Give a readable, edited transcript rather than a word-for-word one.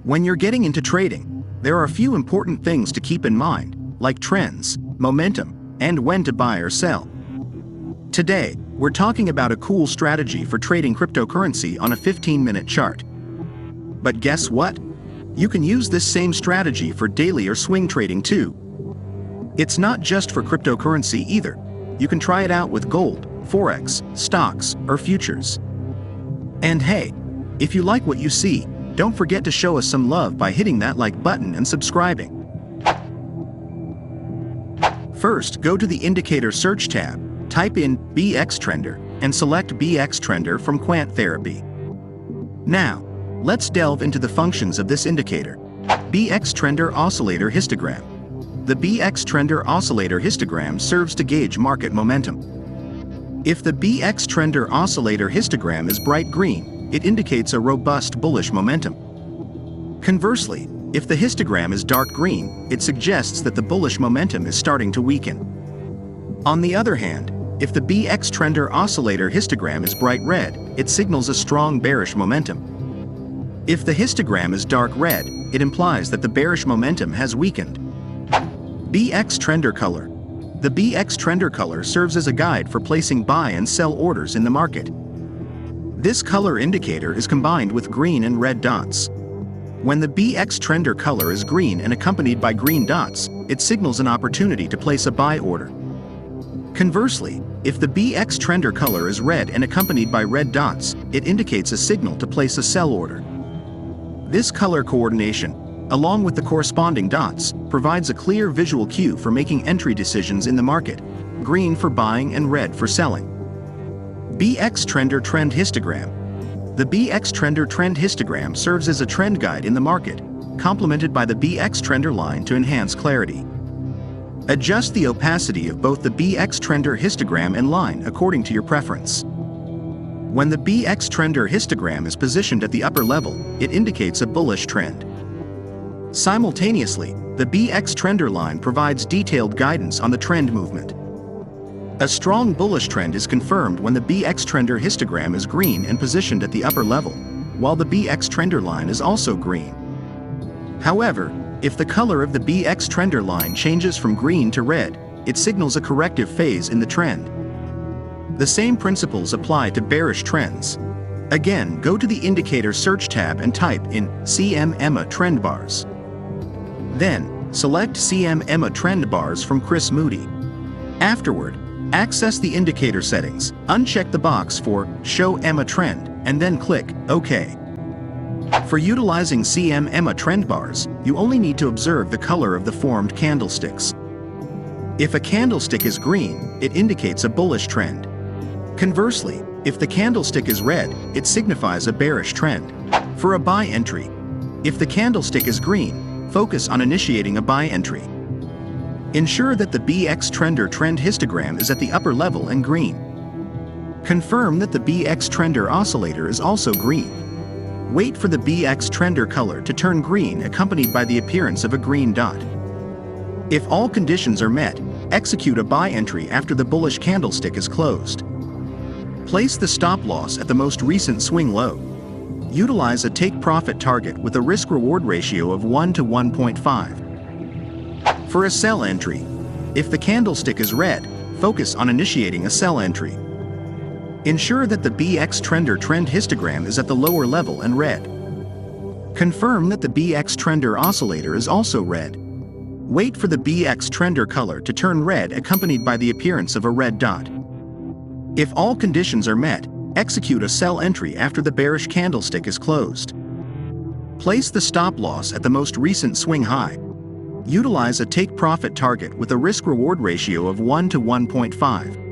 When you're getting into trading, there are a few important things to keep in mind, like trends, momentum, and when to buy or sell. Today, we're talking about a cool strategy for trading cryptocurrency on a 15-minute chart. But guess what? You can use this same strategy for daily or swing trading too. It's not just for cryptocurrency either. You can try it out with gold, forex, stocks, or futures. And hey, if you like what you see, don't forget to show us some love by hitting that like button and subscribing. First, go to the Indicator Search tab, type in BX Trender, and select BX Trender from Quant Therapy. Now, let's delve into the functions of this indicator. BX Trender Oscillator Histogram. The BX Trender Oscillator Histogram serves to gauge market momentum. If the BX Trender Oscillator Histogram is bright green, it indicates a robust bullish momentum. Conversely, if the histogram is dark green, it suggests that the bullish momentum is starting to weaken. On the other hand, if the BX Trender Oscillator Histogram is bright red, it signals a strong bearish momentum. If the histogram is dark red, it implies that the bearish momentum has weakened. BX Trender Color. The BX Trender color serves as a guide for placing buy and sell orders in the market. This color indicator is combined with green and red dots. When the BX Trender color is green and accompanied by green dots, it signals an opportunity to place a buy order. Conversely, if the BX Trender color is red and accompanied by red dots, it indicates a signal to place a sell order. This color coordination, along with the corresponding dots, provides a clear visual cue for making entry decisions in the market: green for buying and red for selling. BX Trender Trend Histogram. The BX Trender Trend Histogram serves as a trend guide in the market, complemented by the BX Trender line to enhance clarity. Adjust the opacity of both the BX Trender histogram and line according to your preference. When the BX Trender histogram is positioned at the upper level, it indicates a bullish trend. Simultaneously, the BX Trender line provides detailed guidance on the trend movement. A strong bullish trend is confirmed when the BX Trender histogram is green and positioned at the upper level, while the BX Trender line is also green. However, if the color of the BX Trender line changes from green to red, it signals a corrective phase in the trend. The same principles apply to bearish trends. Again, go to the Indicator Search tab and type in CM-EMA Trend Bars. Then, select CM-EMA Trend Bars from Chris Moody. Afterward, access the indicator settings, uncheck the box for Show EMA Trend, and then click OK. For utilizing CM-EMA Trend Bars, you only need to observe the color of the formed candlesticks. If a candlestick is green, it indicates a bullish trend. Conversely, if the candlestick is red, it signifies a bearish trend. For a buy entry, if the candlestick is green, focus on initiating a buy entry. Ensure that the BX Trender trend histogram is at the upper level and green. Confirm that the BX Trender oscillator is also green. Wait for the BX Trender color to turn green accompanied by the appearance of a green dot. If all conditions are met, execute a buy entry after the bullish candlestick is closed. Place the stop loss at the most recent swing low. Utilize a take-profit target with a risk-reward ratio of 1 to 1.5. For a sell entry, if the candlestick is red, focus on initiating a sell entry. Ensure that the BX Trender trend histogram is at the lower level and red. Confirm that the BX Trender oscillator is also red. Wait for the BX Trender color to turn red accompanied by the appearance of a red dot. If all conditions are met, execute a sell entry after the bearish candlestick is closed. Place the stop loss at the most recent swing high. Utilize a take-profit target with a risk-reward ratio of 1 to 1.5.